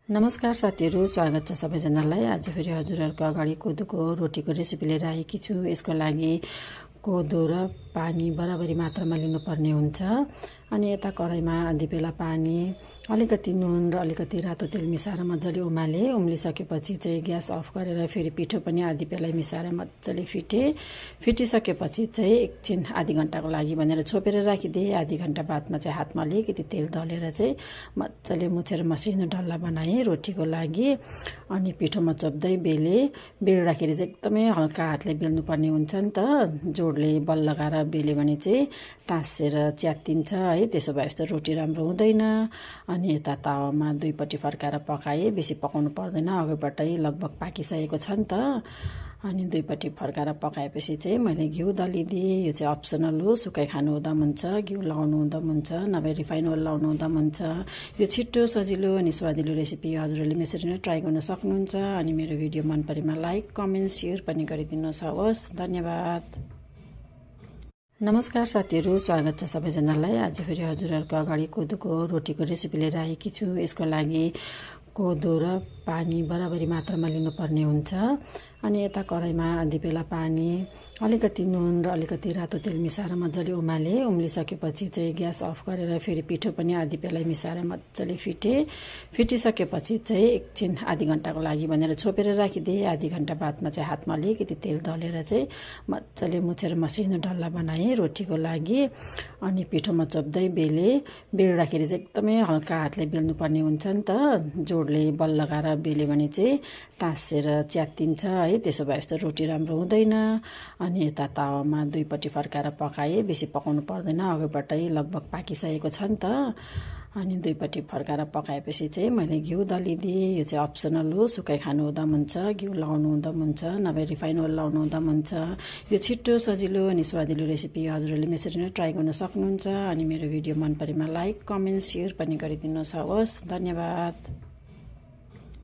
नमस्कार साथीहरू, स्वागत छ सबैजनालाई। आज फेरि हजुरहरूको अगाडि कोदोको रोटीको रेसिपी लिएर आएकी छु। यसको लागि कोदो र पानी बराबरी मात्रामा लिनुपर्ने हुन्छ। अनि यता कराईमा आधी पेला पानी, अलिकति नुन र अलिकति रातो तेल मिसाएर मजाले उम्लिसकेपछि चाहिँ ग्यास अफ गरेर फेरि पिठो पनि आधी पेला मिसाएर मजाले फिटिसकेपछि चाहिँ एकछिन आधी घन्टाको लागि भनेर छोपेर राखिदिएँ। आधी घन्टा बादमा चाहिँ हातमा अलिकति तेल दलेर चाहिँ मजाले मुछेर मसिनो डल्ला बनाएँ रोटीको लागि। अनि पिठोमा चोप्दै बेल्दाखेरि चाहिँ एकदमै हल्का हातले बेल्नुपर्ने हुन्छ नि त। जोडले बल लगाएर बेल्यो भने चाहिँ टाँसेर च्यातिन्छ है, त्यसो भए यस्तो रोटी राम्रो हुँदैन। अनि यता तावामा दुईपट्टि फर्काएर पकाएँ, बेसी पकाउनु पर्दैन, अघिबाटै लगभग पाकिसकेको छ नि त। अनि दुईपट्टि फर्काएर पकाएपछि चाहिँ मैले घिउ दलिदिएँ। यो चाहिँ अप्सनल हो, सुकाइ खानु हुँदा हुन्छ, घिउ लगाउनु हुँदा हुन्छ, नभए रिफाइन ओइल लगाउनु हुँदा हुन्छ। यो छिट्टो सजिलो अनि स्वादिलो रेसिपी हजुरहरूले यसरी नै ट्राई गर्न सक्नुहुन्छ। अनि मेरो भिडियो मन परेमा लाइक, कमेन्ट, सेयर पनि गरिदिनुहोस्। हवस्, धन्यवाद। नमस्कार साथीहरू, स्वागत छ सबैजनालाई। आज फेरि हजुरहरूको अगाडि कोदोको रोटीको रेसिपी लिएर आएकी छु। यसको लागि कोदो र पानी बराबरी मात्रामा लिनुपर्ने हुन्छ। अनि यता कराईमा आधी पेला पानी, अलिकति नुन र अलिकति रातो तेल मिसाएर मजाले उम्लिसकेपछि चाहिँ ग्यास अफ गरेर फेरि पिठो पनि आधी पेला मिसाएर मजाले फिटिसकेपछि चाहिँ एकछिन आधी घन्टाको लागि भनेर छोपेर राखिदिएँ। आधी घन्टा बादमा चाहिँ हातमा अलिकति तेल दलेर चाहिँ मजाले मुछेर मसिनो डल्ला बनाएँ रोटीको लागि। अनि पिठोमा चोप्दै बेल्दाखेरि चाहिँ एकदमै हल्का हातले बेल्नुपर्ने हुन्छ नि त। जोडले बल लगाएर बेल्यो भने चाहिँ टाँसेर च्यातिन्छ है, त्यसो भए यस्तो रोटी राम्रो हुँदैन। अनि यता तावामा दुईपट्टि फर्काएर पकाएँ, बेसी पकाउनु पर्दैन, अघिबाटै लगभग पाकिसकेको छ नि त। अनि दुईपट्टि फर्काएर पकाएपछि चाहिँ मैले घिउ दलिदिएँ। यो चाहिँ अप्सनल हो, सुकाइ खानु हुँदा हुन्छ, घिउ लगाउनु हुँदा हुन्छ, नभए रिफाइन ओइल लगाउनु हुँदा हुन्छ। यो छिट्टो सजिलो अनि स्वादिलो रेसिपी हजुरहरूले यसरी नै ट्राई गर्न सक्नुहुन्छ। अनि मेरो भिडियो मन परेमा लाइक, कमेन्ट, सेयर पनि गरिदिनुहोस्। हवस्, धन्यवाद।